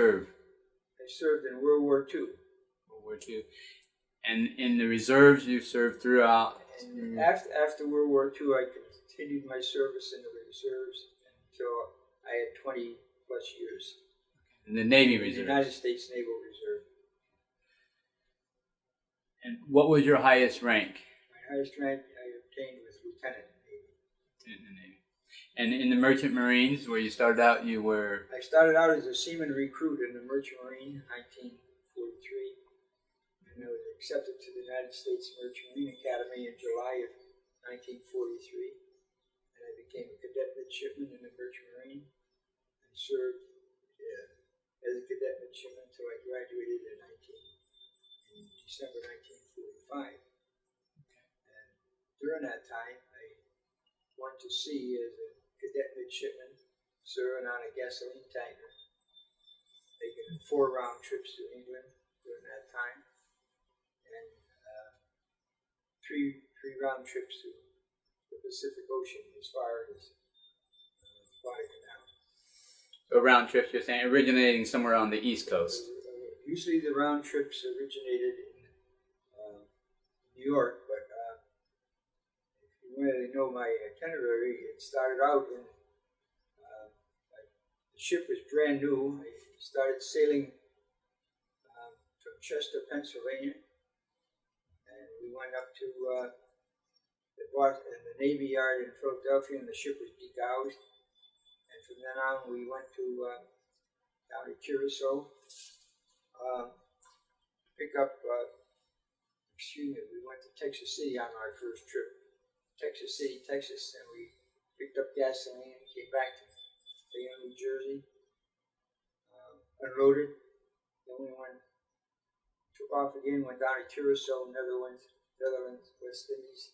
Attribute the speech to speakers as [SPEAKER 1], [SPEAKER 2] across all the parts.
[SPEAKER 1] serve?
[SPEAKER 2] I served in World War II.
[SPEAKER 1] World War II. And in the reserves, you served throughout?
[SPEAKER 2] And after World War II, I continued my service in the reserves until I had 20 plus years.
[SPEAKER 1] In the Navy Reserve?
[SPEAKER 2] The United States Naval Reserve.
[SPEAKER 1] And what was your highest rank?
[SPEAKER 2] My highest rank I obtained was lieutenant in
[SPEAKER 1] the Navy. And in the Merchant Marines, where you started out, you were?
[SPEAKER 2] I started out as a seaman recruit in the Merchant Marine in 1943. And I was accepted to the United States Merchant Marine Academy in July of 1943. And I became a cadet midshipman in the Merchant Marine and served as a cadet midshipman until I graduated in December 1945. And during that time, I went to sea as a cadet midshipman, serving on a gasoline tanker, making 4 round trips to England during that time, and 3 round trips to the Pacific Ocean as far as Guadalcanal.
[SPEAKER 1] So round trips, you're saying, originating somewhere on the East Coast?
[SPEAKER 2] Usually the round trips originated in New York, but if you really know my itinerary, it started out in, the ship was brand new. I started sailing from Chester, Pennsylvania, and we went up to the Navy Yard in Philadelphia, and the ship was degoused. And from then on, we went to down to Curacao, we went to Texas City on our first trip. Texas City, Texas, and we picked up gasoline, came back to Bayonne, New Jersey, unloaded. Then we took off again, went down to Curacao, Netherlands, West Indies,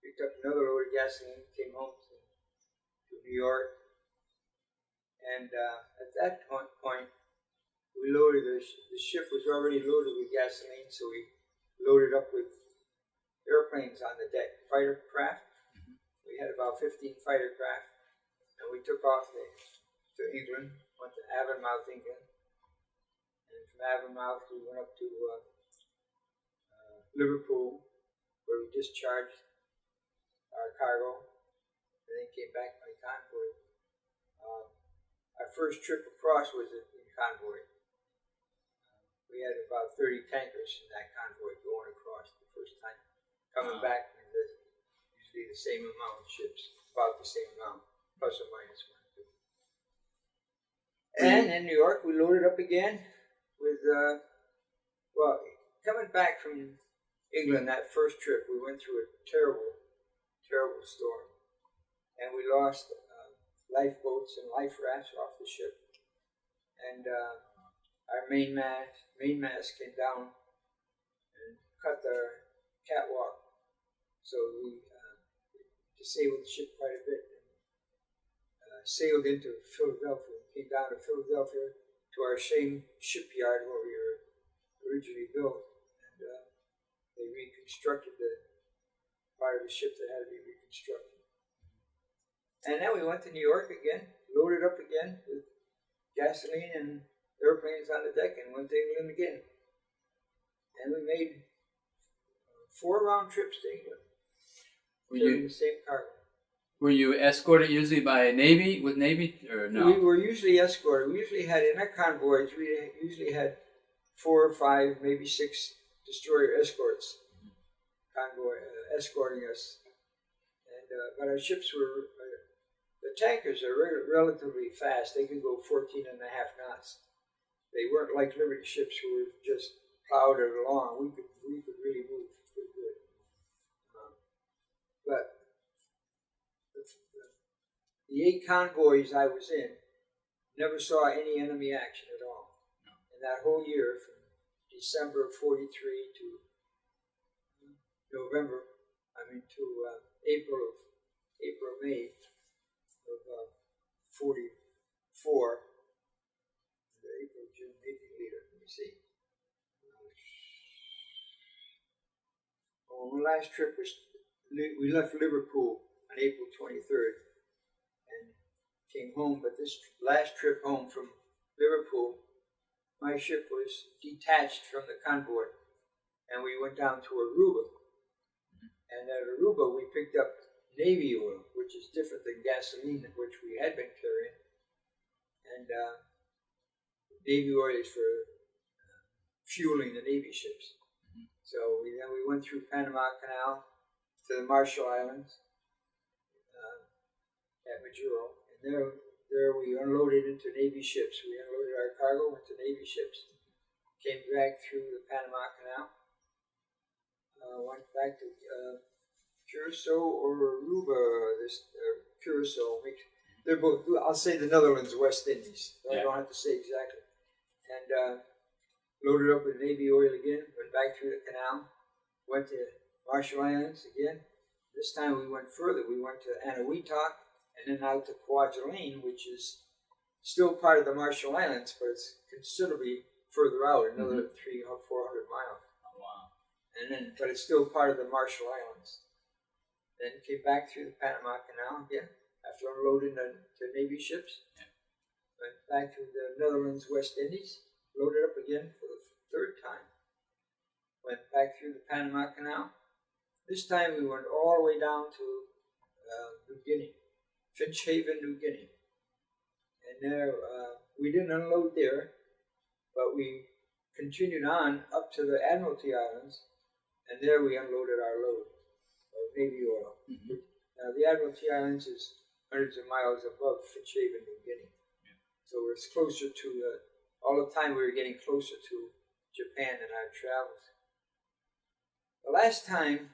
[SPEAKER 2] picked up another load of gasoline, came home to New York. And at that point, we loaded, the ship was already loaded with gasoline, so we loaded up with airplanes on the deck, fighter craft. We had about 15 fighter craft, and we took off to England, went to Avonmouth, England. And from Avonmouth, we went up to Liverpool, where we discharged our cargo, and then came back by convoy. Our first trip across was in convoy. We had about 30 tankers in that convoy going across the first time. Coming back, usually the same amount of ships, about the same amount, plus or minus 1 or 2. And in New York, we loaded up again with, coming back from England, that first trip, we went through a terrible, terrible storm. And we lost lifeboats and life rafts off the ship. And our main mast came down and cut the catwalk. So we disabled the ship quite a bit and sailed into Philadelphia. Came down to Philadelphia to our same shipyard where we were originally built, and they reconstructed the part of the ship that had to be reconstructed. And then we went to New York again, loaded up again with gasoline and airplanes on the deck, and went to England again. And we made 4 round trips to England, carrying the same cargo.
[SPEAKER 1] Were you escorted usually by Navy, or no?
[SPEAKER 2] We were usually escorted. We usually had, in our convoys, we usually had 4 or 5, maybe 6 destroyer escorts, escorting us. And but our ships were, the tankers are relatively fast. They can go 14.5 knots. They weren't like Liberty ships who were just plowed it along. We could really move pretty good. But the 8 convoys I was in never saw any enemy action at all. In that whole year, from December of 43 to May of 44. April, June, maybe later. Let me see. My last trip was, we left Liverpool on April 23rd and came home, but this last trip home from Liverpool my ship was detached from the convoy, and we went down to Aruba. And at Aruba, we picked up Navy oil, which is different than gasoline, which we had been carrying. And Navy oil is for fueling the Navy ships. So then we went through Panama Canal to the Marshall Islands at Majuro. And there we unloaded into Navy ships. We unloaded our cargo, went to Navy ships, came back through the Panama Canal, went back to Curacao or Aruba. Curacao. They're both, I'll say the Netherlands, West Indies. So I don't have to say exactly. And loaded up with Navy oil again, went back through the canal, went to Marshall Islands again. This time we went further. We went to Anahuac and then out to Kwajalein, which is still part of the Marshall Islands, but it's considerably further out, another 300 or 400 miles.
[SPEAKER 1] Oh, wow.
[SPEAKER 2] And then, but it's still part of the Marshall Islands. Then came back through the Panama Canal again, after unloading the Navy ships.
[SPEAKER 1] Yeah.
[SPEAKER 2] Went back to the Netherlands, West Indies, loaded up again for the third time. Went back through the Panama Canal. This time we went all the way down to New Guinea, Finch Haven, New Guinea. And there, we didn't unload there, but we continued on up to the Admiralty Islands, and there we unloaded our load of Navy oil. Now, the Admiralty Islands is hundreds of miles above Finch Haven, New Guinea. So it's closer to, all the time we were getting closer to Japan in our travels. The last time,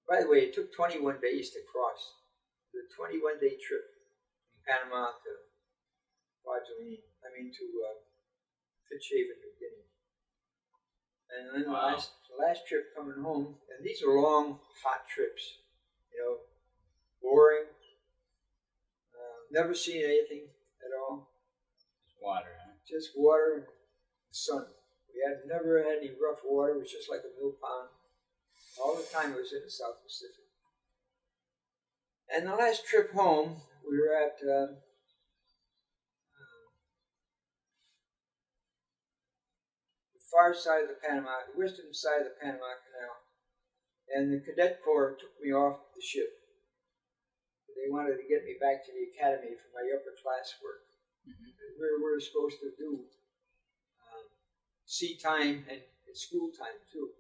[SPEAKER 2] by the way, it took 21 days to cross. The 21-day trip from Panama to Kwajalein, to Finch Haven, New Guinea. And then the last trip coming home, and these are long, hot trips, boring, never seen anything at all.
[SPEAKER 1] Water, huh?
[SPEAKER 2] Just water and sun. We had never had any rough water. It was just like a mill pond. All the time it was in the South Pacific. And the last trip home, we were at the far side of the western side of the Panama Canal. And the Cadet Corps took me off the ship. They wanted to get me back to the academy for my upper class work. We were supposed to do sea time and school time too.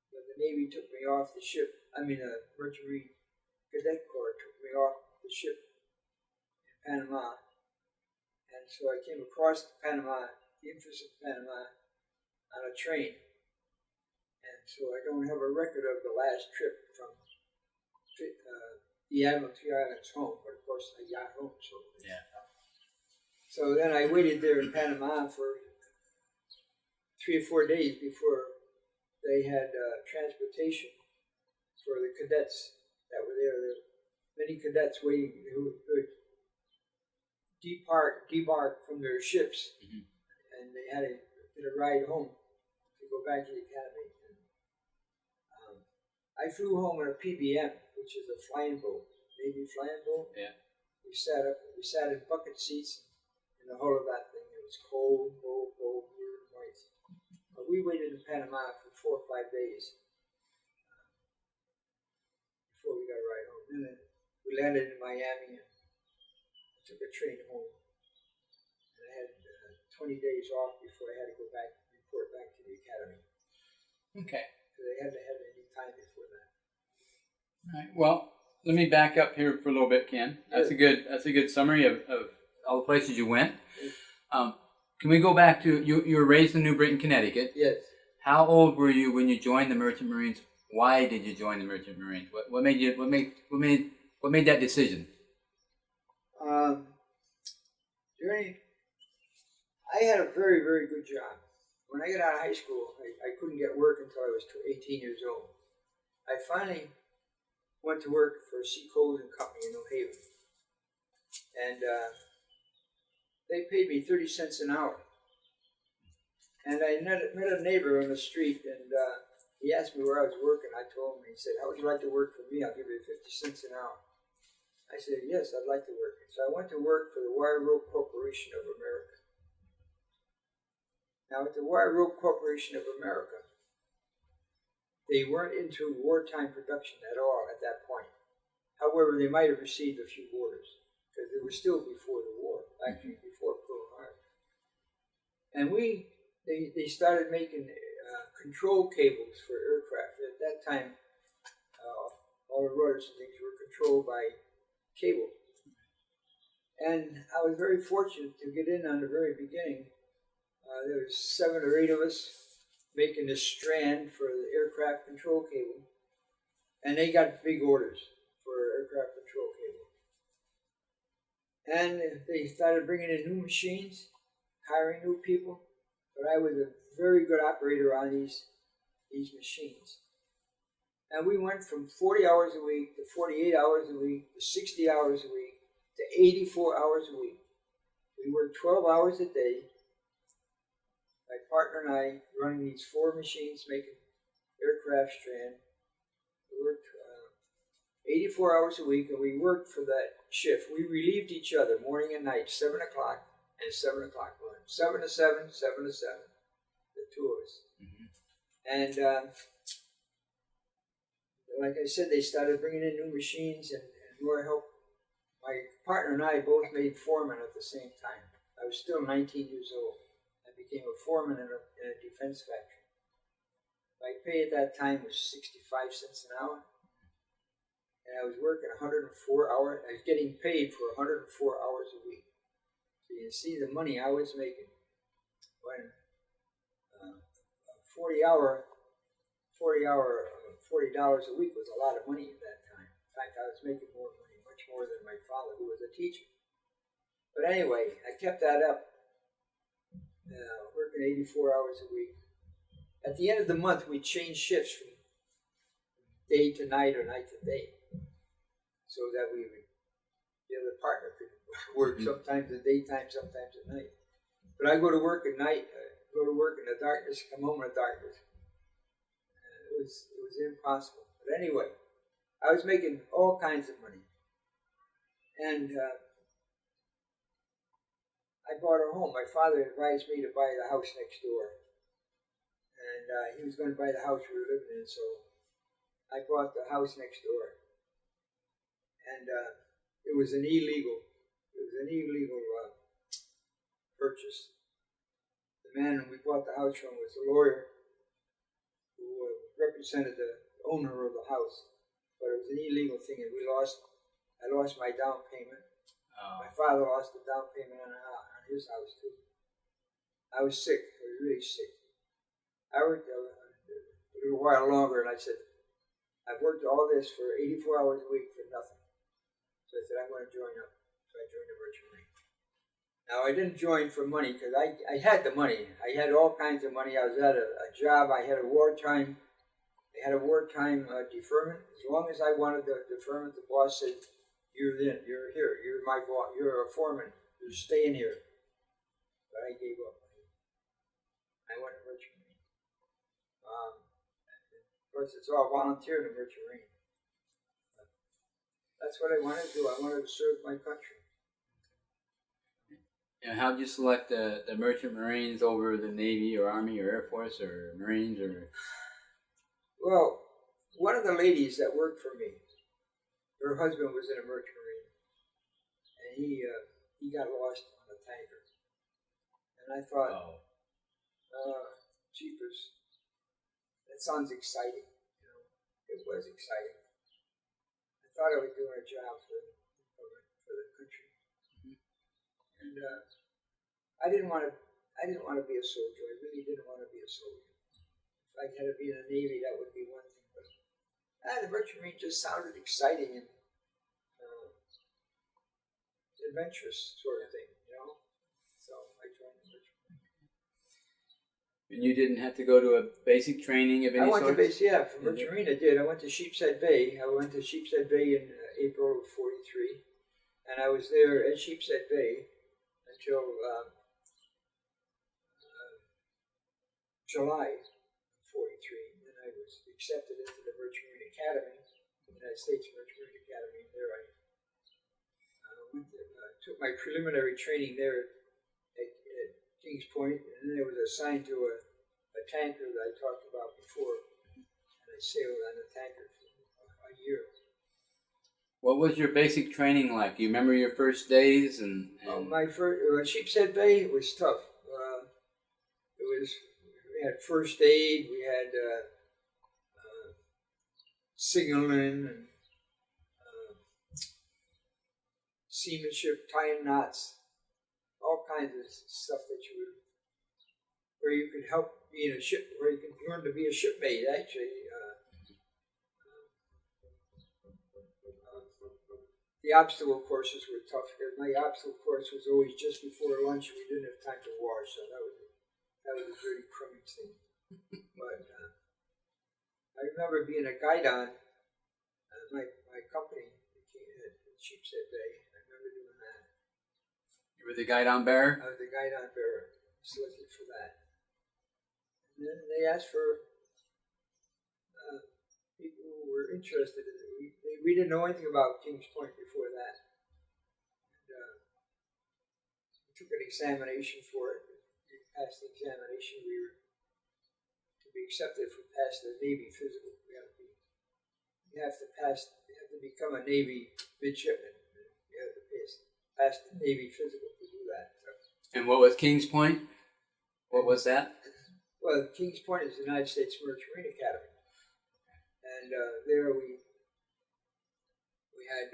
[SPEAKER 2] But the Navy took me off the ship. Merchant Marine Cadet Corps took me off the ship in Panama. And so I came across Panama, the Empress of Panama, on a train. And so I don't have a record of the last trip from the Admiralty Islands home, but of course I got home. So then I waited there in Panama for 3 or 4 days before they had transportation for the cadets that were there. There were many cadets waiting who would debark from their ships, and they had to get a ride home to go back to the academy. I flew home in a PBM, which is a flying boat, Navy flying boat.
[SPEAKER 1] Yeah.
[SPEAKER 2] We sat in bucket seats in the hull of that thing. It was cold, moist. But we waited in Panama for 4 or 5 days before we got a ride home. Then we landed in Miami and took a train home. And I had 20 days off before I had to go back, report back to the academy.
[SPEAKER 1] Okay.
[SPEAKER 2] So they hadn't had any time before that.
[SPEAKER 1] All right. Well, let me back up here for a little bit, Ken. That's a good summary of all the places you went. Can we go back to you were raised in New Britain, Connecticut?
[SPEAKER 2] Yes.
[SPEAKER 1] How old were you when you joined the Merchant Marines? Why did you join the Merchant Marines? What made that decision?
[SPEAKER 2] I had a very, very good job. When I got out of high school, I couldn't get work until I was 18 years old. I finally went to work for Seacoast and Company in New Haven. And they paid me 30 cents an hour. And I met a neighbor on the street, and he asked me where I was working. I told him, he said, "How would you like to work for me? I'll give you 50 cents an hour." I said, "Yes, I'd like to work." So I went to work for the Wire Rope Corporation of America. Now, at the Wire Rope Corporation of America, they weren't into wartime production at all at that point. However, they might have received a few orders because it was still before the war, actually before Pearl Harbor. And they started making control cables for aircraft. At that time, all the rudders and things were controlled by cable. And I was very fortunate to get in on the very beginning. There was 7 or 8 of us making this strand for the aircraft control cable. And they got big orders for aircraft control cable. And they started bringing in new machines, hiring new people. But I was a very good operator on these machines. And we went from 40 hours a week to 48 hours a week to 60 hours a week to 84 hours a week. We worked 12 hours a day. My partner and I running these 4 machines making aircraft strand. We worked 84 hours a week, and we worked for that shift. We relieved each other morning and night, 7 o'clock and 7 o'clock. 7 to 7, 7 to 7, the 2 of us. And like I said, they started bringing in new machines and more help. My partner and I both made foreman at the same time. I was still 19 years old. I became a foreman in a defense factory. My pay at that time was 65 cents an hour. And I was working 104 hours. I was getting paid for 104 hours a week. So you can see the money I was making. When $40 a week was a lot of money at that time. In fact, I was making more money, much more than my father, who was a teacher. But anyway, I kept that up, working 84 hours a week. At the end of the month, we changed shifts from day to night or night to day, so that the other partner could work sometimes at daytime, sometimes at night. But I go to work at night, go to work in the darkness, come home in the darkness. It was impossible. But anyway, I was making all kinds of money. And I bought a home. My father advised me to buy the house next door. And he was going to buy the house we were living in, so I bought the house next door. And it was an illegal purchase. The man we bought the house from was a lawyer who represented the owner of the house, but it was an illegal thing, and I lost my down payment. My father lost the down payment on his house too. I was sick. I was really sick. I worked a little while longer, and I said, I've worked all this for 84 hours a week for nothing. So I said, I'm going to join up. So I joined the Merchant Marine. Now, I didn't join for money because I had the money. I had all kinds of money. I was at a job. I had a wartime deferment. As long as I wanted the deferment, the boss said, you're here. You're my boss. You're a foreman. You're staying here. But I gave up. I went to Merchant Marine. Of course, it's all volunteer in the Merchant Marine. That's what I wanted to do. I wanted to serve my country.
[SPEAKER 1] And how did you select the Merchant Marines over the Navy or Army or Air Force or Marines or?
[SPEAKER 2] Well, one of the ladies that worked for me, her husband was in a Merchant Marine, and he got lost on a tanker. And I thought, jeepers, that sounds exciting. You know, it was exciting. I thought I was doing a job for the country. And I didn't want to be a soldier. I really didn't want to be a soldier. If I had to be in the Navy, that would be one thing. But the Merchant Marine just sounded exciting and adventurous sort of thing, you know. So I joined the Merchant Marine.
[SPEAKER 1] And you didn't have to go to a basic training of any sort?
[SPEAKER 2] I went to base, yeah, for Merchant Marine I did. I went to Sheepshead Bay. I went to Sheepshead Bay in April of '43, and I was there at Sheepshead Bay until July of '43. Then I was accepted into the Merchant Marine Academy, the United States Merchant Marine Academy, and there I took my preliminary training there at Kings Point, and then I was assigned to a tanker that I talked about before, and I sailed on the tanker for a year.
[SPEAKER 1] What was your basic training like? Do you remember your first days?
[SPEAKER 2] My first Sheepshead Bay was tough. We had first aid, we had signaling and seamanship, tying knots, all kinds of stuff where you could help be in a ship, where you could learn to be a shipmate, actually. The obstacle courses were tough because my obstacle course was always just before lunch and we didn't have time to wash, so that was a very crummy thing. But I remember being a guide on my company at Sheepshead Bay. I remember doing that.
[SPEAKER 1] You were the guidon bearer?
[SPEAKER 2] I was the guidon bearer, selected for that. And then they asked for people who were interested in it. We didn't know anything about Kings Point before that. And, we took an examination for it. We passed the examination. We were to be accepted for past the Navy physical. You have to become a Navy midshipman. You have to pass the Navy physical to do that. So.
[SPEAKER 1] And what was Kings Point? What was that?
[SPEAKER 2] Well, Kings Point is the United States Merchant Marine Academy, and there we had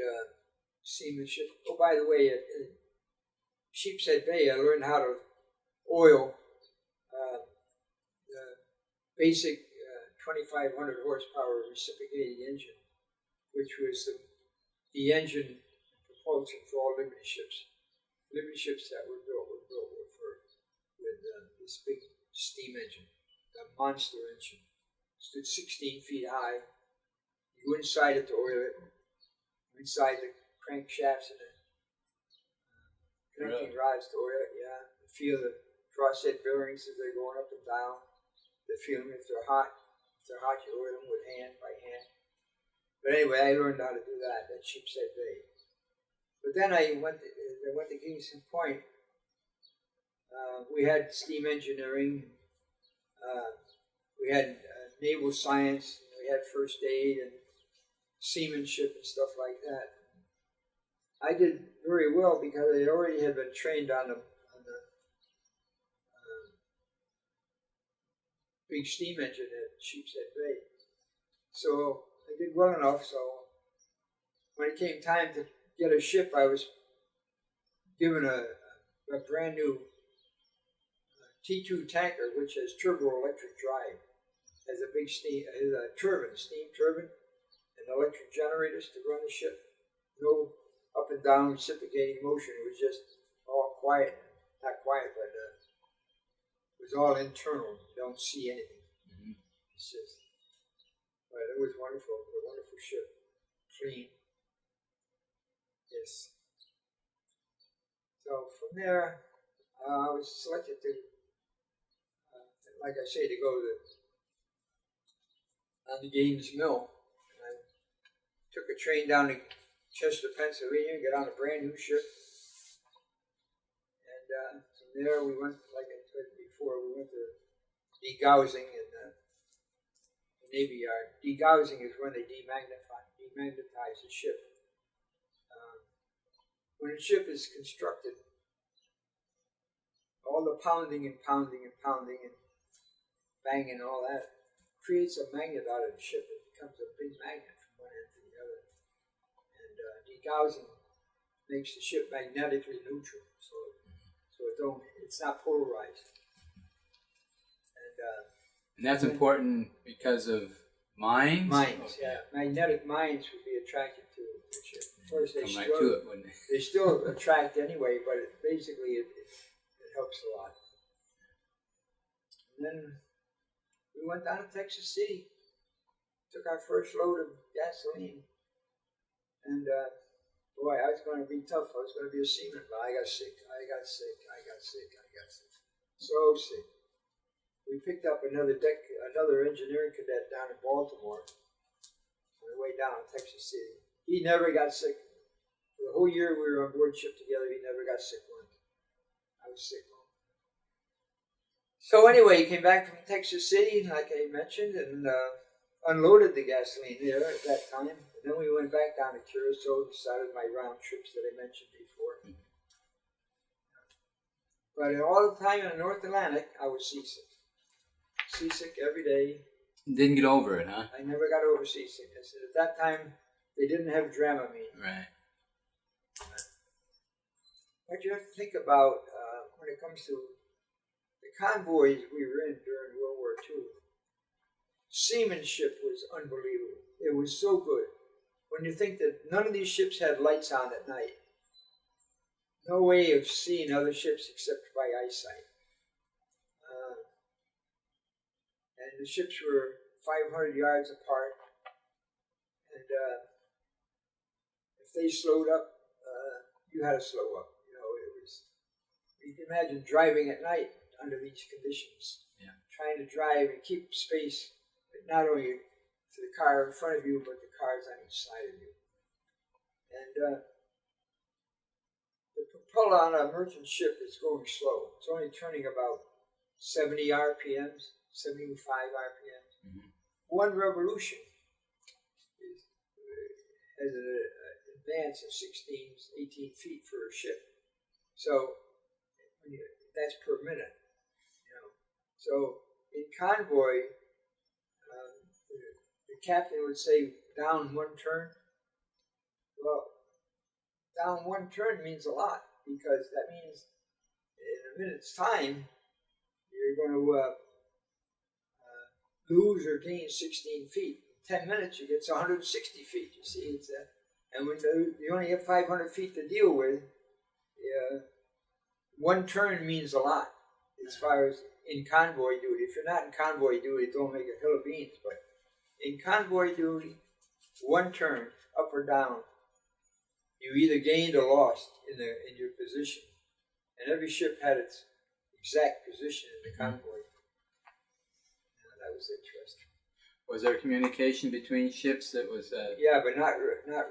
[SPEAKER 2] seamanship. Oh, by the way, at Sheepshead Bay, I learned how to oil the basic 2,500 horsepower reciprocating engine, which was the engine propulsion for all Liberty ships. Liberty ships that were built with this big steam engine, the monster engine. It stood 16 feet high. You go inside it to oil it. Inside the crankshafts and the connecting rods to oil it, yeah. You feel the crosshead bearings as they're going up and down. You feel them if they're hot. If they're hot, you oil them by hand. But anyway, I learned how to do that at Sheepshead Bay. But then I went to Kingston Point. We had steam engineering. We had naval science. We had first aid and seamanship and stuff like that. I did very well because I already had been trained on the big steam engine at Sheepshead Bay. So I did well enough. So when it came time to get a ship, I was given a brand new T2 tanker, which has turbo electric drive, has a big steam turbine, and electric generators to run the ship. No up and down reciprocating motion. It was just all quiet. Not quiet, but it was all internal. You don't see anything. Mm-hmm. It's just, but it was wonderful. It was a wonderful ship. Clean. Yes. So from there, I was selected to, like I say, to go on the Gaines Mill. Took a train down to Chester, Pennsylvania, got on a brand new ship. And from there we went, like I said before, we went to degaussing in the Navy Yard. Degaussing is when they demagnetize a ship. When a ship is constructed, all the pounding and banging and all that creates a magnet out of the ship. It becomes a big magnet from one end to the other. And degaussing makes the ship magnetically neutral, so it's not polarized.
[SPEAKER 1] And that's important because of mines?
[SPEAKER 2] Mines, okay. Yeah. Magnetic mines would be attracted to the ship. Of course, they still attract anyway, but basically it helps a lot. And then we went down to Texas City, took our first load of gasoline, and boy, I was going to be tough. I was going to be a seaman, but I got sick. So sick. We picked up another engineering cadet down in Baltimore on the way down to Texas City. He never got sick. For the whole year we were on board ship together, he never got sick once. I was sick. So anyway, he came back from Texas City, like I mentioned, and unloaded the gasoline there at that time. And then we went back down to Curacao, started my round trips that I mentioned before. But all the time in the North Atlantic, I was seasick. Seasick every day.
[SPEAKER 1] Didn't get over it, huh?
[SPEAKER 2] I never got over seasickness. At that time, they didn't have Dramamine.
[SPEAKER 1] Right.
[SPEAKER 2] What you have to think about when it comes to the convoys we were in during World War II, seamanship was unbelievable. It was so good. When you think that none of these ships had lights on at night, no way of seeing other ships except by eyesight. And the ships were 500 yards apart. And if they slowed up, you had to slow up. You know, it was. You can imagine driving at night under these conditions.
[SPEAKER 1] Yeah. Trying
[SPEAKER 2] to drive and keep space, but not only to the car in front of you, but the cars on each side of you. And the propeller on a merchant ship is going slow. It's only turning about 70 RPMs, 75 RPMs.
[SPEAKER 1] Mm-hmm.
[SPEAKER 2] One revolution has an advance of 16, 18 feet for a ship. So that's per minute. You know. So in convoy, the captain would say, down one turn. Well, down one turn means a lot, because that means in a minute's time, you're going to lose or gain 16 feet. In 10 minutes, you get 160 feet. You see, it's and when you only have 500 feet to deal with, one turn means a lot as far as in convoy duty. If you're not in convoy duty, don't make a hill of beans. But in convoy duty, one turn, up or down, you either gained or lost in your position. And every ship had its exact position in the convoy. That was interesting.
[SPEAKER 1] Was there communication between ships that was...
[SPEAKER 2] Yeah, but not radio.
[SPEAKER 1] Not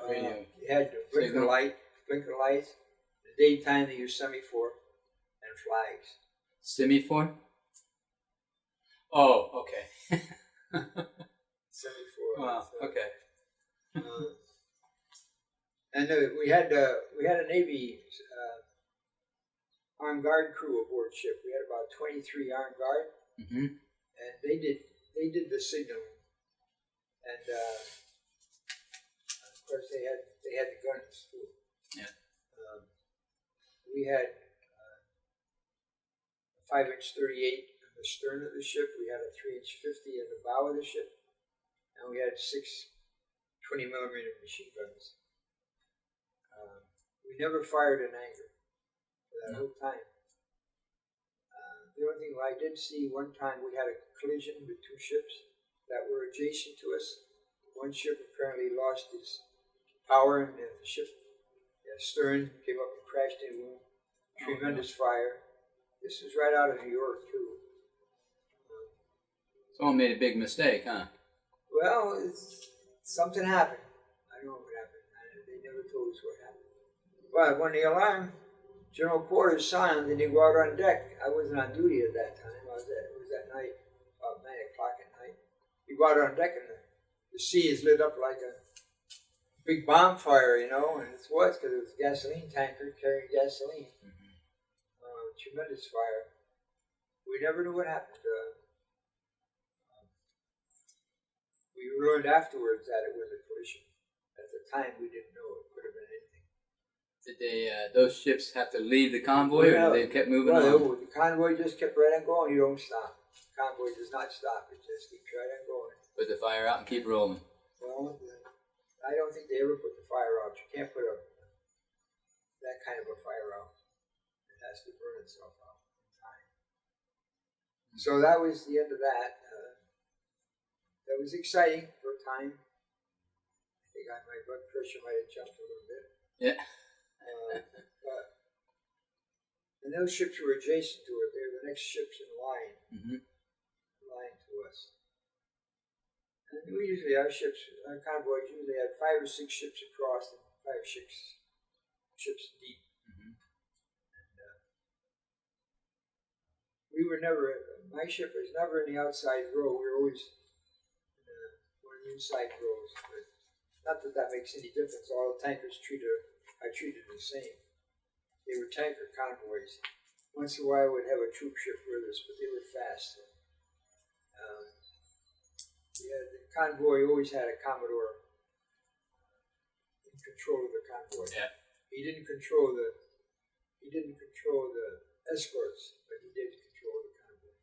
[SPEAKER 1] radio.
[SPEAKER 2] You had blinker lights. In the daytime, they used semaphore and flags.
[SPEAKER 1] Semaphore? Oh, okay.
[SPEAKER 2] Semaphore.
[SPEAKER 1] Wow, okay.
[SPEAKER 2] And we had a Navy armed guard crew aboard ship. We had about 23 armed guard, and they did the signaling, and of course they had the guns too.
[SPEAKER 1] Yeah.
[SPEAKER 2] We had a 5-inch 38 on the stern of the ship. We had a 3-inch 50 in the bow of the ship, and we had 6 20-millimeter machine guns. We never fired in anger for that whole time. The only thing I did see one time, we had a collision with 2 ships that were adjacent to us. One ship apparently lost its power, and the ship stern came up and crashed into him. Tremendous fire. This was right out of New York too.
[SPEAKER 1] Someone made a big mistake, huh?
[SPEAKER 2] Well, something happened. I don't know what happened. They never told us what happened. But when the alarm, General Quarters sounded, and they go out on deck. I wasn't on duty at that time. It was that night, about 9 o'clock at night. You go out on deck, and the sea is lit up like a big bonfire, you know, and it was because it was a gasoline tanker carrying gasoline. Tremendous fire. We never knew what happened. We learned afterwards that it was a collision. At the time, we didn't know it could have been anything.
[SPEAKER 1] Did they, those ships have to leave the convoy, or they kept moving on?
[SPEAKER 2] The convoy just kept right on going. You don't stop. The convoy does not stop. It just keeps right on going.
[SPEAKER 1] Put the fire out and keep rolling.
[SPEAKER 2] Well, I don't think they ever put the fire out. You can't put that kind of a fire out. It has to burn itself out in time. So that was the end of that. That was exciting for a time. I think my blood pressure might have jumped a little bit.
[SPEAKER 1] Yeah.
[SPEAKER 2] And those ships were adjacent to it. They were the next ships in line, line to us. And we usually, our convoys usually had 5 or 6 ships across and 5 or 6 ships deep. And we we were never, my ship was never in the outside row. We were always in one of the inside rows. But not that that makes any difference. All the tankers are treated the same. They were tanker convoys. Once in a while, we'd have a troop ship with us, but they were fast. The convoy always had a commodore in control of the convoy.
[SPEAKER 1] Yeah.
[SPEAKER 2] He didn't control the escorts, but he did control the convoy.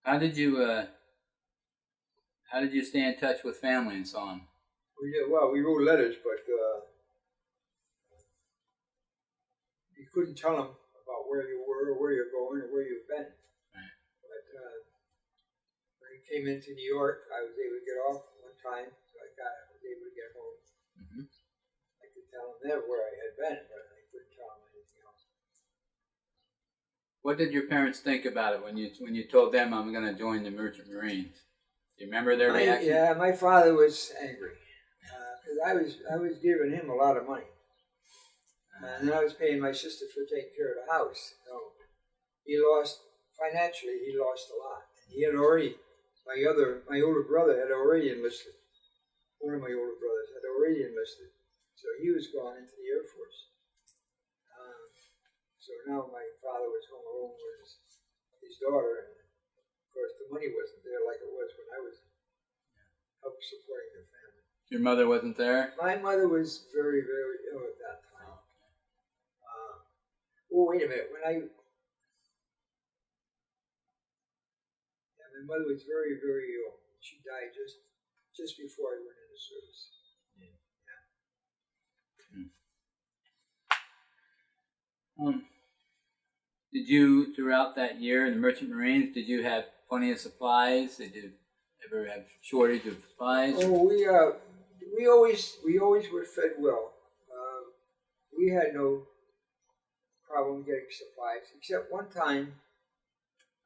[SPEAKER 1] How did you stay in touch with family and so on?
[SPEAKER 2] We did well. We wrote letters, but you couldn't tell them about where you were, or where you're going, or where you've been.
[SPEAKER 1] Right.
[SPEAKER 2] But when I came into New York, I was able to get off one time, so I was able to get home.
[SPEAKER 1] Mm-hmm.
[SPEAKER 2] I could tell them there where I had been, but I couldn't tell them anything else.
[SPEAKER 1] What did your parents think about it when you told them I'm going to join the Merchant Marines? Do you remember their reaction?
[SPEAKER 2] Yeah, my father was angry because I was giving him a lot of money, and then I was paying my sister for taking care of the house. So he lost financially. He lost a lot. He had already my older brother had already enlisted. One of my older brothers had already enlisted, so he was gone into the Air Force. So now my father was home alone with his daughter, and of course the money wasn't there like it was when I was help supporting the family.
[SPEAKER 1] Your mother wasn't there?
[SPEAKER 2] My mother was very, very ill at that time. Well, wait a minute. My mother was very, very ill. She died just before I went into service.
[SPEAKER 1] Yeah. Did you, throughout that year in the Merchant Marines, did you have plenty of supplies? Did you ever have shortage of supplies?
[SPEAKER 2] Oh, we always were fed well. We had no problem getting supplies, except one time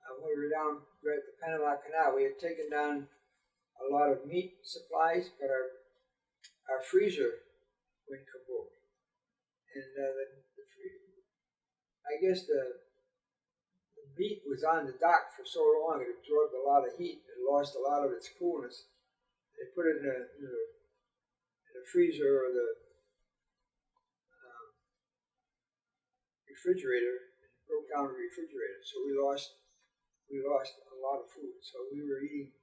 [SPEAKER 2] when we were down at the Panama Canal, we had taken down a lot of meat supplies, but our freezer went kaboom. And I guess the meat was on the dock for so long, it absorbed a lot of heat and lost a lot of its coolness. They put it in a freezer or the refrigerator, and broke down the refrigerator. So we lost a lot of food. So we were eating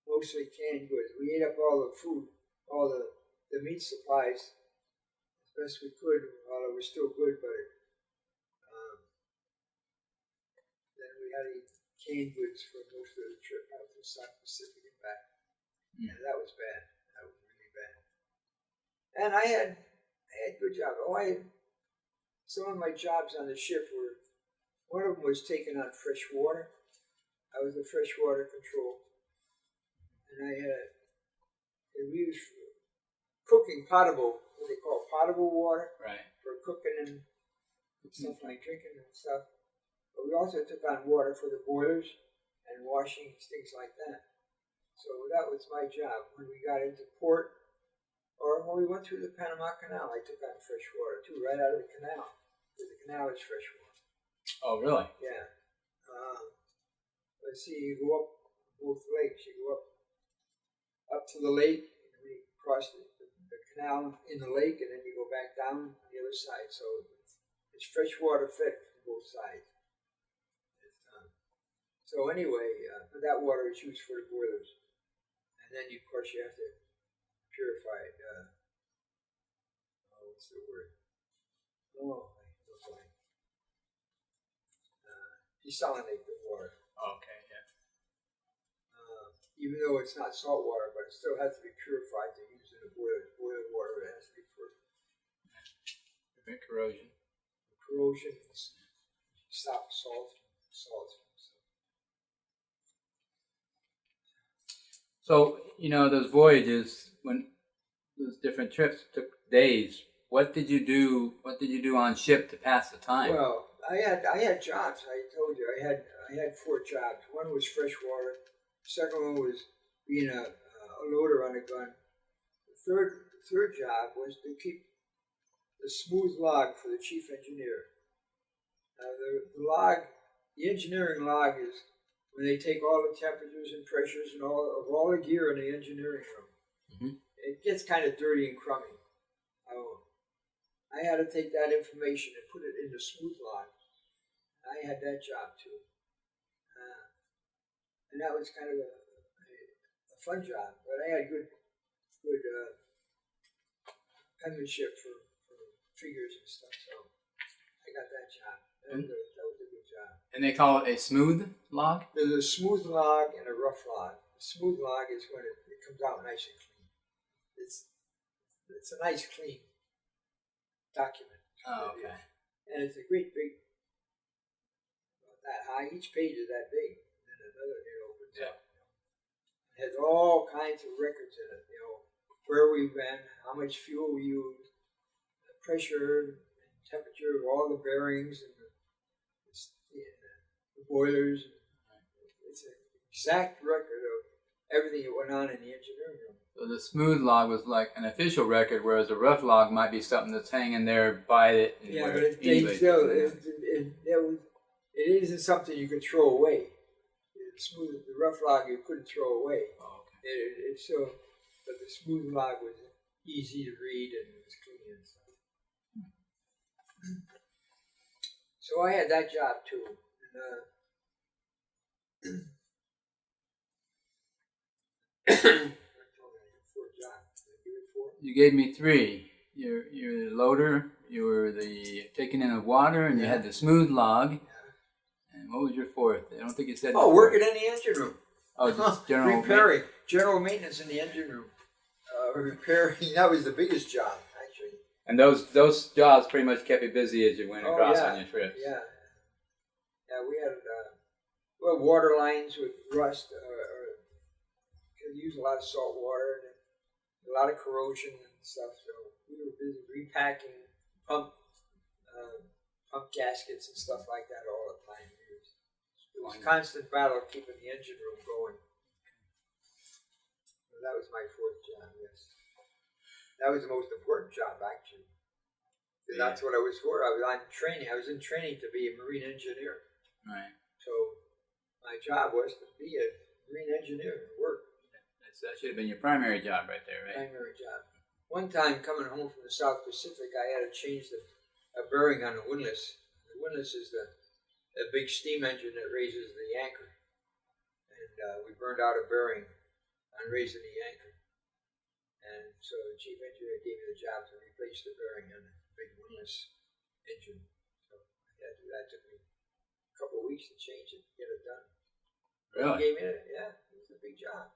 [SPEAKER 2] mostly canned goods. We ate up all the food, all the meat supplies as best we could while it was still good, but then we had to eat canned goods for most of the trip out to the South Pacific and back. Yeah, that was bad. That was really bad. And I had good jobs. Some of my jobs on the ship were, one of them was taking on fresh water. I was the freshwater control. And we was cooking potable, what they call potable water.
[SPEAKER 1] Right.
[SPEAKER 2] For cooking and stuff like drinking and stuff. But we also took on water for the boilers and washing, things like that. So that was my job. When we got into port, or when we went through the Panama Canal, I took on fresh water too, right out of the canal. Because the canal is fresh water.
[SPEAKER 1] Oh, really?
[SPEAKER 2] Yeah. Let's see, you go up both lakes. You go up to the lake, and we cross the canal in the lake, and then you go back down on the other side. So it's fresh water fed from both sides. So anyway, that water is used for the boilers. And then, of course, you have to purify it. What's the word? Desalinate the water.
[SPEAKER 1] Okay, yeah.
[SPEAKER 2] Even though it's not salt water, but it still has to be purified to use in a boiler. Boiler water, it has to be purified.
[SPEAKER 1] Prevent corrosion.
[SPEAKER 2] Corrosion, stop salt.
[SPEAKER 1] So, those voyages, when those different trips took days, what did you do on ship to pass the time?
[SPEAKER 2] Well, I had jobs. I told you I had 4 jobs. One was freshwater. The second one was being a loader on a gun. The third job was to keep the smooth log for the chief engineer. The log, the engineering log is when they take all the temperatures and pressures and all the gear in the engineering room.
[SPEAKER 1] Mm-hmm.
[SPEAKER 2] It gets kind of dirty and crummy. I had to take that information and put it in the smooth log. I had that job too. And that was kind of a fun job, but I had good penmanship for figures and stuff, so I got that job. That was a good job.
[SPEAKER 1] And they call it a smooth log?
[SPEAKER 2] There's a smooth log and a rough log. The smooth log is when it comes out nice and clean. It's a nice clean document.
[SPEAKER 1] Oh, okay.
[SPEAKER 2] And it's a great big, about that high. Each page is that big, and another opens up. It has all kinds of records in it. Where we've been, how much fuel we used, the pressure and temperature of all the bearings and the boilers. It's an exact record of everything that went on in the engineering room.
[SPEAKER 1] So the smooth log was like an official record, whereas a rough log might be something that's hanging there by it.
[SPEAKER 2] Yeah, but it isn't something you could throw away. The rough log you couldn't throw away.
[SPEAKER 1] Oh, okay.
[SPEAKER 2] But the smooth log was easy to read and it was clean and stuff. So I had that job too. And,
[SPEAKER 1] you gave me 3. You're the loader, you were the taking in of water, and you had the smooth log. And what was your 4th? I don't think you said.
[SPEAKER 2] Working in the engine room.
[SPEAKER 1] Oh, just general
[SPEAKER 2] repairing, general maintenance in the engine room. Repairing. That was the biggest job, actually.
[SPEAKER 1] And those jobs pretty much kept you busy as you went across on your trips.
[SPEAKER 2] Yeah. We had water lines with rust. Use a lot of salt water and a lot of corrosion and stuff. So we were busy repacking pump gaskets and stuff like that all the time. It was a constant battle keeping the engine room going. So that was my 4th job. Yes, that was the most important job actually. And that's what I was for. I was on training. I was in training to be a marine engineer.
[SPEAKER 1] Right.
[SPEAKER 2] So my job was to be a marine engineer and work.
[SPEAKER 1] That should have been your primary job right there, right?
[SPEAKER 2] Primary job. One time coming home from the South Pacific, I had to change a bearing on the windlass. The windlass is the big steam engine that raises the anchor. And we burned out a bearing on raising the anchor. And so the chief engineer gave me the job to replace the bearing on the big windlass engine. So I had to do that. It took me a couple of weeks to change it, get it done.
[SPEAKER 1] Really?
[SPEAKER 2] He gave me it was a big job.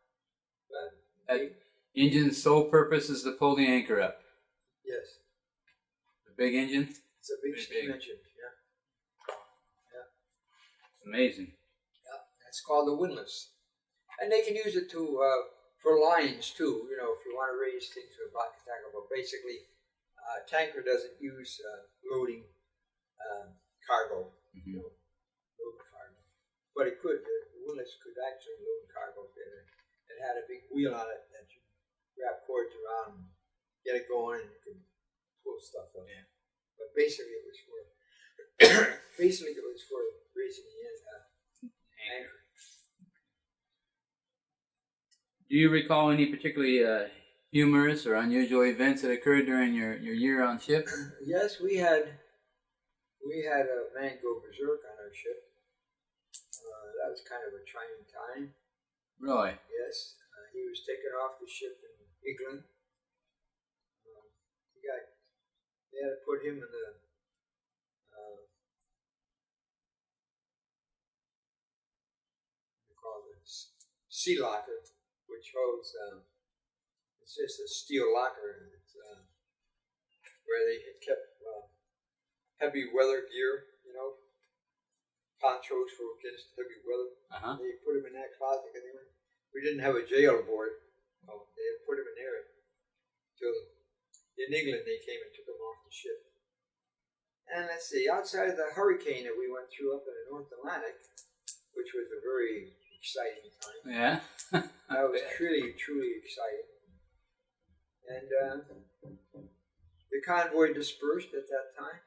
[SPEAKER 1] That engine's sole purpose is to pull the anchor up.
[SPEAKER 2] Yes.
[SPEAKER 1] The big engine?
[SPEAKER 2] It's a big steam engine, yeah.
[SPEAKER 1] Amazing.
[SPEAKER 2] Yeah, that's called the windlass. And they can use it for lines too, if you want to raise things with a block tanker. But basically, tanker doesn't use loading cargo, load cargo. But it could, the windlass could actually load cargo better. It had a big wheel on it that you wrap cords around and get it going, and you can pull stuff up. Yeah. But basically, it was for raising the anchor.
[SPEAKER 1] Do you recall any particularly humorous or unusual events that occurred during your year on ship?
[SPEAKER 2] Yes, we had a man go berserk on our ship. That was kind of a trying time.
[SPEAKER 1] Really?
[SPEAKER 2] Yes, he was taken off the ship in England. They had to put him in the sea locker, which holds. It's just a steel locker. It's, where they had kept heavy weather gear, ponchos for against heavy weather. They put him in that closet. We didn't have a jail board. Well, they had put him in there until in England they came and took him off the ship. And let's see, outside of the hurricane that we went through up in the North Atlantic, which was a very exciting time.
[SPEAKER 1] Yeah.
[SPEAKER 2] That was truly, truly exciting. And the convoy dispersed at that time.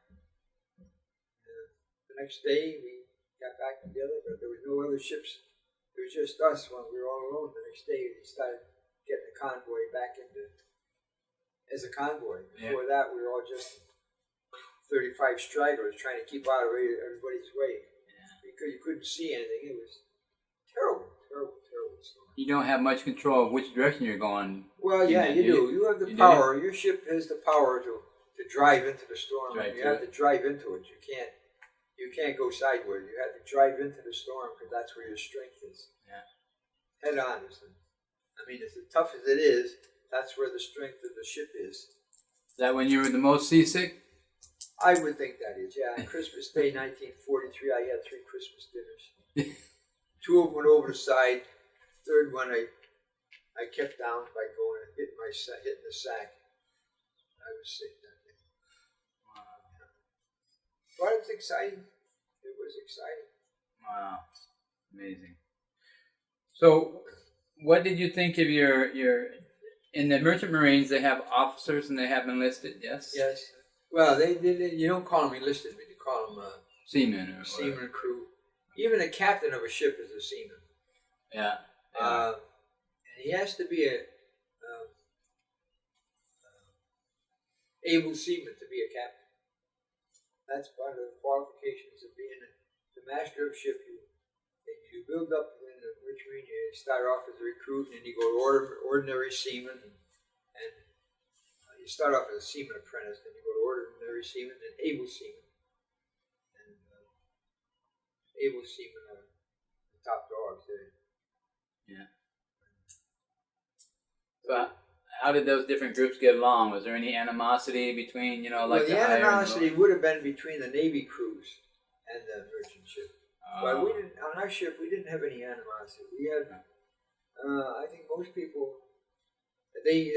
[SPEAKER 2] The next day we got back together, but there was no other ships. It was just us when we were all alone. The next day we started getting the convoy back into as a convoy. Before that, we were all just 35 stragglers trying to keep out of everybody's way because you couldn't see anything. It was terrible, terrible, terrible storm.
[SPEAKER 1] You don't have much control of which direction you're going.
[SPEAKER 2] Well, yeah, you do. You have the power. Your ship has the power to drive into the storm. You have to drive into it. You can't go sideways. You have to drive into the storm because that's where your strength is.
[SPEAKER 1] Yeah.
[SPEAKER 2] Head on, isn't it? I mean, as tough as it is, that's where the strength of the ship is.
[SPEAKER 1] Is that when you were the most seasick?
[SPEAKER 2] I would think that is, yeah. On Christmas Day, 1943, I had 3 Christmas dinners. 2 of them went over the side. Third one, I kept down by going and hitting the sack. I was sick that day. Wow. But it was exciting. It was exciting.
[SPEAKER 1] Wow, amazing. So, what did you think of your in the Merchant Marines? They have officers and they have enlisted. Yes.
[SPEAKER 2] Yes. Well, they you don't call them enlisted, but you call them
[SPEAKER 1] seamen or
[SPEAKER 2] seaman crew. Even a captain of a ship is a seaman.
[SPEAKER 1] Yeah.
[SPEAKER 2] And he has to be a able seaman to be a captain. That's part of the qualifications of being the master of ship. You build up in the Merchant Marine. You start off as a recruit, and then you go to ordinary seaman, and you start off as a seaman apprentice, then you go to ordinary seaman, then able seaman. And able seamen are the top dogs there.
[SPEAKER 1] Yeah. So how did those different groups get along? Was there any animosity between, like
[SPEAKER 2] the animosity would have been between the Navy crews and the merchant ship. But we didn't, on our ship, we didn't have any animosity. We had, I think most people, they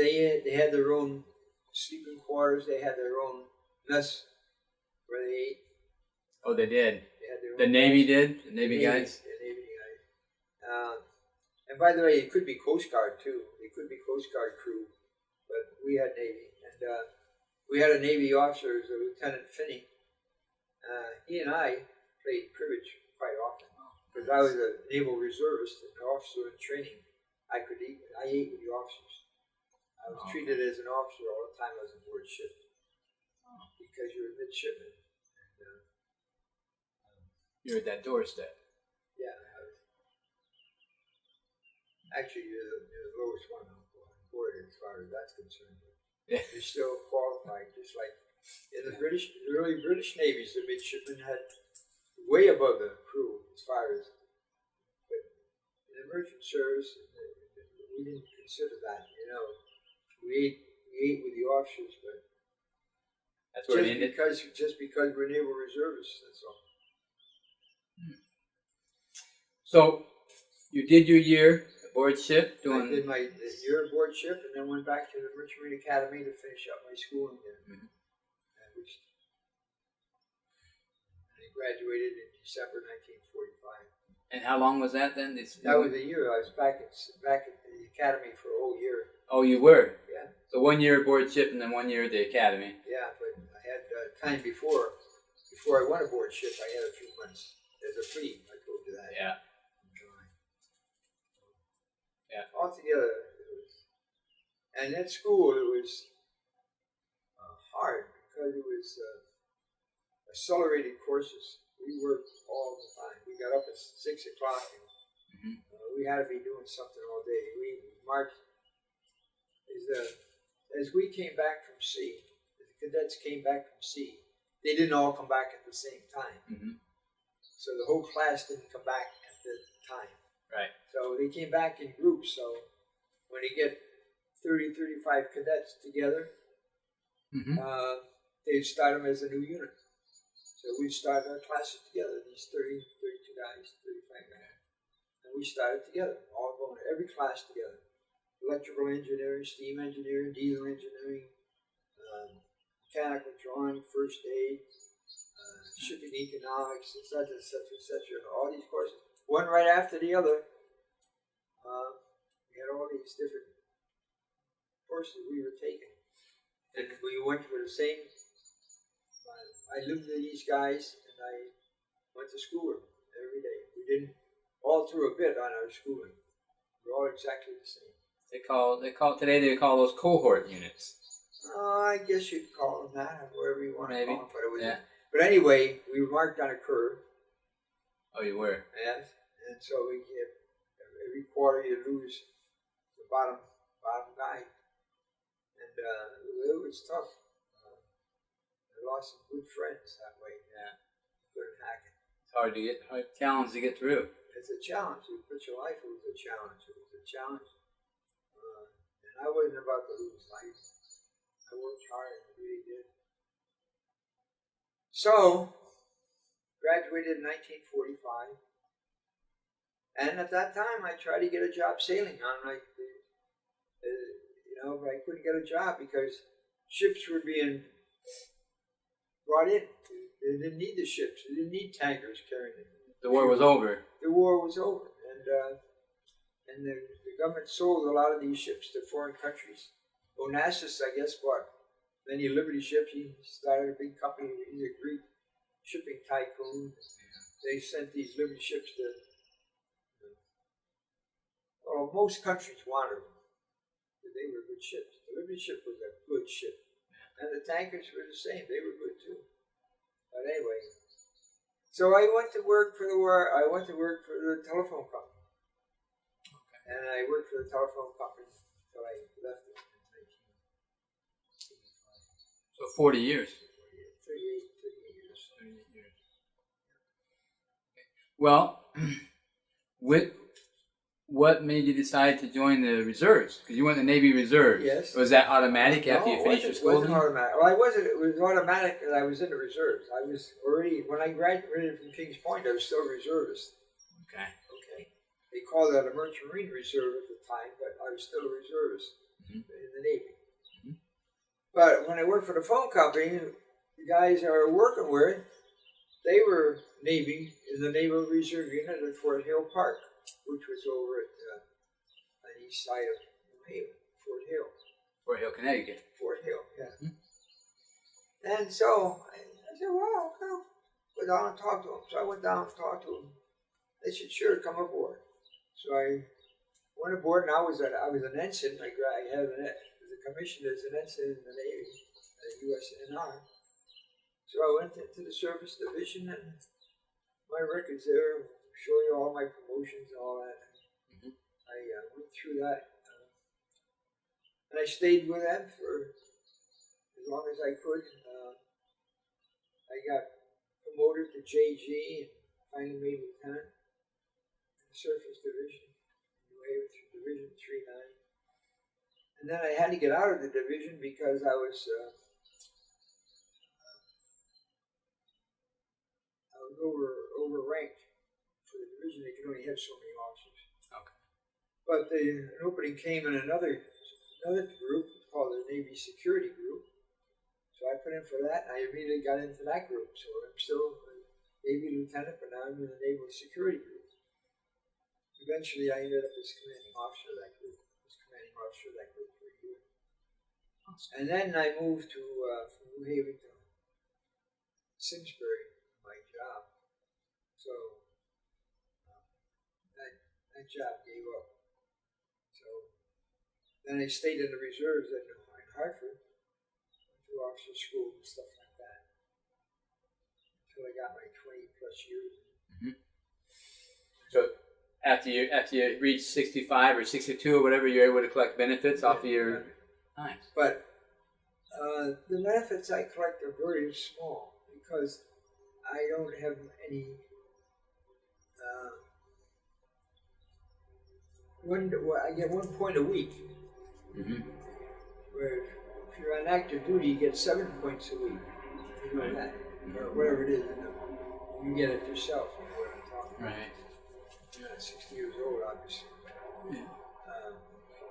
[SPEAKER 2] had their own sleeping quarters. They had their own mess where they ate.
[SPEAKER 1] Oh, they did.
[SPEAKER 2] They had their
[SPEAKER 1] the
[SPEAKER 2] own
[SPEAKER 1] Navy
[SPEAKER 2] mess.
[SPEAKER 1] did. The Navy guys.
[SPEAKER 2] The Navy guys. And by the way, it could be Coast Guard too. It could be Coast Guard crew, but we had Navy, and we had a Navy officer, Lieutenant Finney. He and I played cribbage quite often because I was a naval reservist and an officer in training. I ate with the officers. I was treated as an officer all the time I was aboard ship because you're a midshipman. And,
[SPEAKER 1] you're at that doorstep.
[SPEAKER 2] Yeah, actually, you're the lowest one on board as far as that's concerned.
[SPEAKER 1] Yeah.
[SPEAKER 2] You're still qualified, just like in the early British navies, the midshipmen had way above the crew as far as. But in the merchant service, we didn't consider that. We ate with the officers, but
[SPEAKER 1] that's where it ended.
[SPEAKER 2] Just because we're naval reservists, that's all.
[SPEAKER 1] So you did your year aboard ship doing.
[SPEAKER 2] I did my year aboard ship, and then went back to the Merchant Marine Academy to finish up my schooling there.
[SPEAKER 1] Mm-hmm.
[SPEAKER 2] I graduated in December 1945.
[SPEAKER 1] And how long was that then?
[SPEAKER 2] That was a year. I was back at the academy for a whole year.
[SPEAKER 1] Oh, you were?
[SPEAKER 2] Yeah.
[SPEAKER 1] So 1 year aboard ship and then 1 year at the academy.
[SPEAKER 2] Yeah, but I had time before I went aboard ship. I had a few months as a plebe. I told you that.
[SPEAKER 1] Yeah. Yeah.
[SPEAKER 2] Altogether, and at school it was hard because it was accelerated courses. We worked all the time. We got up at 6 o'clock and we had to be doing something all day. We marched as we came back from sea. The cadets came back from sea. They didn't all come back at the same time.
[SPEAKER 1] Mm-hmm.
[SPEAKER 2] So the whole class didn't come back at the time.
[SPEAKER 1] Right.
[SPEAKER 2] So they came back in groups. So when you get 30, 35 cadets together, they'd start them as a new unit. So we started our classes together, these 30, 32 guys, 35 guys. And we started together, all going to every class together. Electrical engineering, steam engineering, diesel engineering, mechanical drawing, first aid, shipping economics, etc., etc., etc. All these courses, one right after the other. We had all these different courses we were taking. And we went with the same. I lived with these guys, and went to school every day. We didn't alter a bit on our schooling. We're all exactly the same.
[SPEAKER 1] They call those cohort units.
[SPEAKER 2] I guess you'd call them that, whatever you want to
[SPEAKER 1] Maybe.
[SPEAKER 2] call them. But, it was,
[SPEAKER 1] Yeah.
[SPEAKER 2] but anyway, we were marked on a curve.
[SPEAKER 1] Oh, you were.
[SPEAKER 2] Yes. And so we get, every quarter you lose the bottom guy. And it was tough. I lost some good friends that way.
[SPEAKER 1] Yeah.
[SPEAKER 2] Couldn't hack it.
[SPEAKER 1] It's hard challenge to get through.
[SPEAKER 2] It's a challenge. You put your life, it was a challenge. It was a challenge. And I wasn't about to lose life. I worked hard, I really did. So, graduated in 1945. And at that time, I tried to get a job sailing on but I couldn't get a job because ships were being brought in. They didn't need the ships. They didn't need tankers carrying them.
[SPEAKER 1] The war was over.
[SPEAKER 2] The war was over, and the government sold a lot of these ships to foreign countries. Onassis, I guess, bought many Liberty ships. He started a big company. He's a Greek shipping tycoon. They sent these Liberty ships to, most countries wanted them. They were good ships. The Liberty ship was a good ship. And the tankers were the same. They were good too. But anyway, so I went to work for the telephone company. Okay. And I worked for the telephone company until I left it in 1985.
[SPEAKER 1] So 40 years.
[SPEAKER 2] 38 years.
[SPEAKER 1] 38 years. Well, what made you decide to join the reserves? Because you went to the Navy Reserves.
[SPEAKER 2] Yes.
[SPEAKER 1] Was that automatic after you finished your school?
[SPEAKER 2] It wasn't automatic. Well, it was automatic that I was in the reserves. I was already, when I graduated from Kings Point, I was still a reservist.
[SPEAKER 1] Okay.
[SPEAKER 2] They called that a Merchant Marine Reserve at the time, but I was still a reservist in the Navy. Mm-hmm. But when I worked for the phone company, the guys I was working with, they were Navy in the Naval Reserve Unit at Fort Hill Park, which was over at on the east side of New Haven, Fort Hill.
[SPEAKER 1] Fort Hill, Connecticut.
[SPEAKER 2] Fort Hill, yeah. Mm-hmm. And so I said, well, I'll go down and talk to them. So I went down and talked to them. They said, sure, come aboard. So I went aboard, and I was an ensign. I had a commission as an ensign in the Navy, USNR. So I went into the Surface Division, and my records there show you all my promotions and all that. Mm-hmm. I went through that, and I stayed with them for as long as I could. I got promoted to JG and finally made lieutenant in the Surface Division, New Haven Division 3-9. And then I had to get out of the division because I was overranked for the division. They could only have so many officers.
[SPEAKER 1] Okay. But
[SPEAKER 2] an opening came in another group called the Navy Security Group. So I put in for that, and I immediately got into that group. So I'm still a Navy lieutenant, but now I'm in the Naval Security Group. Eventually, I ended up as commanding officer of that group. For a year. Awesome. And then I moved to from New Haven to Simsbury, my job. So that job gave up. So then I stayed in the reserves in Hartford, went to officer school and stuff like that, until I got my 20+ years.
[SPEAKER 1] Mm-hmm. So after you reach 65 or 62 or whatever, you're able to collect benefits off of your. Nice.
[SPEAKER 2] But the benefits I collect are very small because I don't have any. I get 1 point a week.
[SPEAKER 1] Mm-hmm.
[SPEAKER 2] Where if you're on active duty, you get 7 points a week. You know that, or whatever it is. You get it yourself. You know what I'm talking about.
[SPEAKER 1] Right.
[SPEAKER 2] You're not 60 years old, obviously.
[SPEAKER 1] Yeah.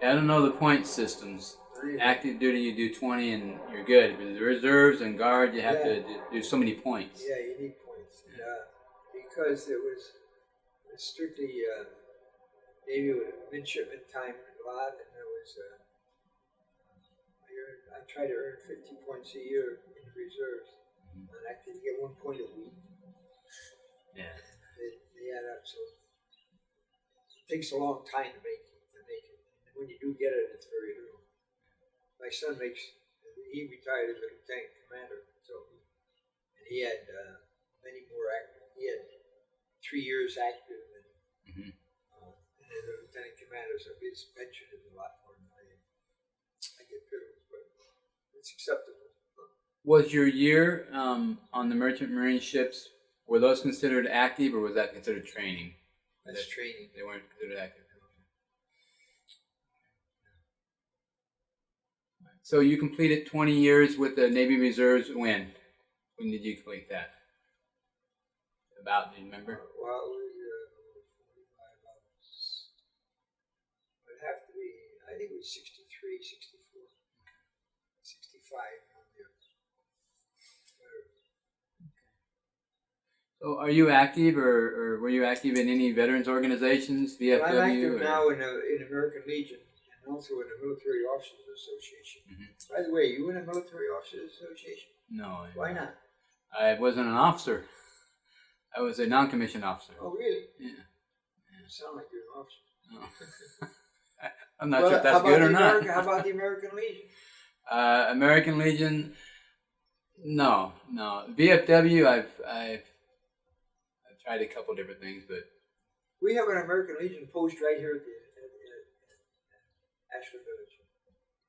[SPEAKER 1] I don't know the point systems. Active duty, you do 20 and you're good. But the reserves and guard, you have to do so many points.
[SPEAKER 2] Yeah, you need points. Because it was strictly Navy with midshipman time a lot, and there was I tried to earn 50 points a year in the reserves, and I could get 1 point a week.
[SPEAKER 1] Yeah.
[SPEAKER 2] They add up. So it takes a long time to make it. And when you do get it, it's very little. My son he retired as a lieutenant commander, so and he had many more active. He had 3 years active, and as a lieutenant commander, so his pension is a lot more than I get privileged, but it's acceptable.
[SPEAKER 1] Was your year on the merchant marine ships, were those considered active, or was that considered training?
[SPEAKER 2] That's training.
[SPEAKER 1] They weren't considered active. So you completed 20 years with the Navy Reserves when? When did you complete that? About, do you remember?
[SPEAKER 2] Well, it was, it'd have to be, I think it was 63, 64, 65.
[SPEAKER 1] So are you active, or were you active in any veterans organizations, VFW?
[SPEAKER 2] Well, I'm active now in American Legion and also in the Military Officers Association. By the way, you in the Military Officers Association?
[SPEAKER 1] No.
[SPEAKER 2] Why not?
[SPEAKER 1] I wasn't an officer. I was a non-commissioned officer.
[SPEAKER 2] Oh, really?
[SPEAKER 1] Yeah.
[SPEAKER 2] You sound like you're an officer.
[SPEAKER 1] Oh. I'm not sure if that's good or not.
[SPEAKER 2] How about the American Legion?
[SPEAKER 1] American Legion, no. VFW, I've tried a couple different things, but
[SPEAKER 2] we have an American Legion post right here at Ashland Village.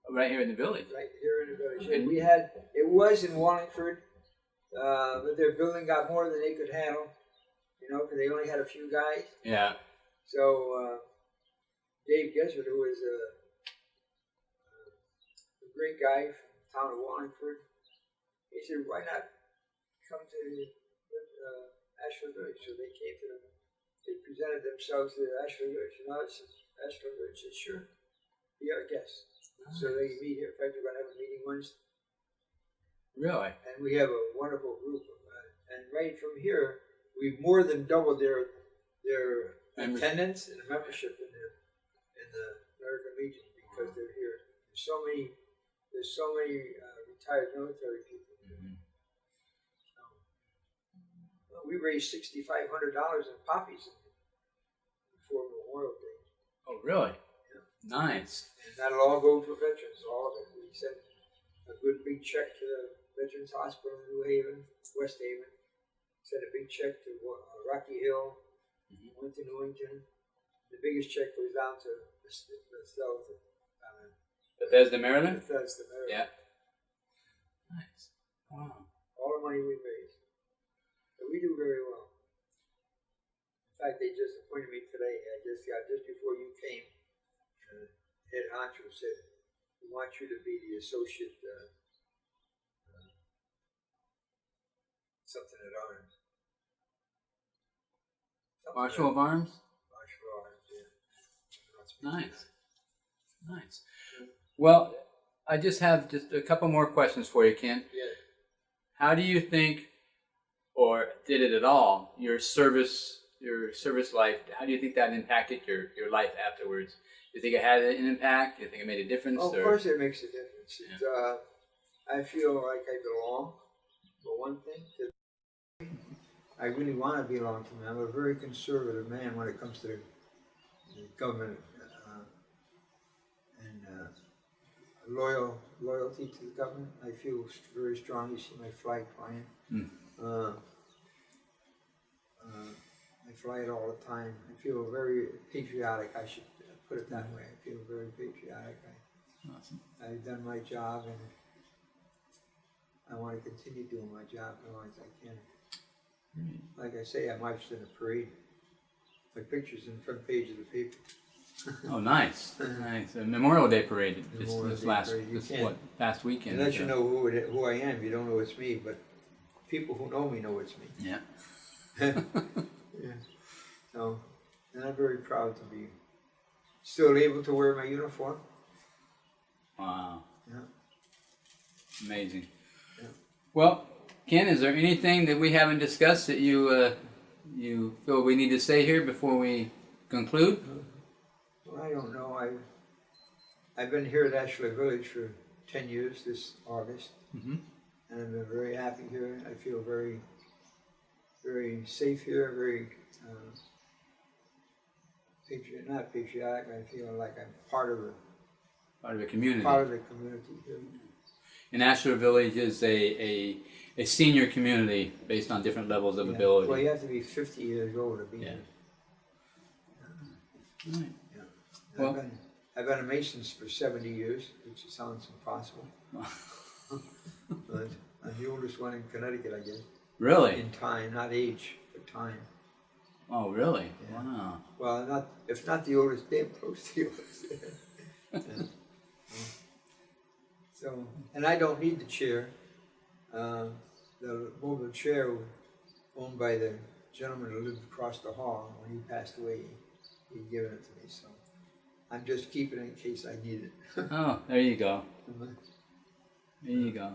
[SPEAKER 1] Right here in the village.
[SPEAKER 2] Right here in the village. And it was in Wallingford, but their building got more than they could handle, because they only had a few guys.
[SPEAKER 1] Yeah.
[SPEAKER 2] So Dave Gesser, who was a great guy from the town of Wallingford, he said, why not come to Ashland Village? So they came they presented themselves to Ashland Village. Ashland Village said, sure, be our guest. So they meet here. In fact, we're going to have a meeting Wednesday.
[SPEAKER 1] Really?
[SPEAKER 2] And we have a wonderful group. And right from here, we've more than doubled their attendance and membership in the American Legion because they're here. There's so many retired military people. We raised $6,500 in poppies before Memorial Day.
[SPEAKER 1] Oh, really?
[SPEAKER 2] Yeah.
[SPEAKER 1] Nice.
[SPEAKER 2] And that'll all go to veterans, all of it. We sent a good big check to the Veterans Hospital in New Haven, West Haven. Sent a big check to Rocky Hill. Went to Newington. The biggest check goes down to
[SPEAKER 1] Bethesda, Maryland?
[SPEAKER 2] Bethesda, Maryland.
[SPEAKER 1] Yeah. Nice. Wow.
[SPEAKER 2] All the money we raised. We do very well. In fact, they just appointed me today. Just before you came, head honcho said, "We want you to be the associate something at arms."
[SPEAKER 1] Marshal of Arms.
[SPEAKER 2] Marshal of Arms, yeah.
[SPEAKER 1] Nice. Well, I just have a couple more questions for you, Ken.
[SPEAKER 2] Yeah.
[SPEAKER 1] How do you think, or did it at all, your service life, how do you think that impacted your life afterwards? Do you think it had an impact? Do you think it made a difference?
[SPEAKER 2] Oh, of course it makes a difference.
[SPEAKER 1] Yeah.
[SPEAKER 2] I feel like I belong, for one thing. I really want to belong to me. I'm a very conservative man when it comes to the government and loyalty to the government. I feel very strong. You see my flag flying. I fly it all the time. I feel very patriotic. I should put it that way. I feel very patriotic.
[SPEAKER 1] Awesome.
[SPEAKER 2] I've done my job, and I want to continue doing my job as long as I can. Like I say, I marched in a parade. My picture's in the front page of the paper.
[SPEAKER 1] Oh, nice. Nice. A Memorial Day parade past weekend.
[SPEAKER 2] Unless you know who I am, you don't know it's me, but people who know me know it's me.
[SPEAKER 1] Yeah.
[SPEAKER 2] Yeah. So, and I'm very proud to be still able to wear my uniform.
[SPEAKER 1] Wow.
[SPEAKER 2] Yeah.
[SPEAKER 1] Amazing.
[SPEAKER 2] Yeah.
[SPEAKER 1] Well, Ken, is there anything that we haven't discussed that you feel we need to say here before we conclude?
[SPEAKER 2] Well, I don't know. I've been here at Ashland Village for 10 years this August, and I've been very happy here. I feel very very safe here, very not patriotic. I feel like I'm part of
[SPEAKER 1] Part of a community.
[SPEAKER 2] Here.
[SPEAKER 1] And Ashler Village is a senior community based on different levels of ability.
[SPEAKER 2] Well, you have to be 50 years old to be here.
[SPEAKER 1] Right.
[SPEAKER 2] Yeah.
[SPEAKER 1] Well,
[SPEAKER 2] I've been a Masons for 70 years, which sounds impossible. But I'm the oldest one in Connecticut, I guess.
[SPEAKER 1] Really?
[SPEAKER 2] In time, not age, but time.
[SPEAKER 1] Oh, really?
[SPEAKER 2] Yeah.
[SPEAKER 1] Wow.
[SPEAKER 2] Well, if not the oldest, damn close to the oldest. Yeah. So, and I don't need the chair. The mobile chair owned by the gentleman who lived across the hall, when he passed away, he'd given it to me. So I'm just keeping it in case I need it.
[SPEAKER 1] Oh, there you go. There you go.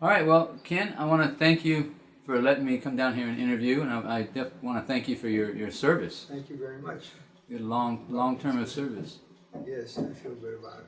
[SPEAKER 1] All right, well, Ken, I want to thank you for letting me come down here and interview, and I want to thank you for your service.
[SPEAKER 2] Thank you very much.
[SPEAKER 1] Your long term of service.
[SPEAKER 2] Yes, I feel good about it.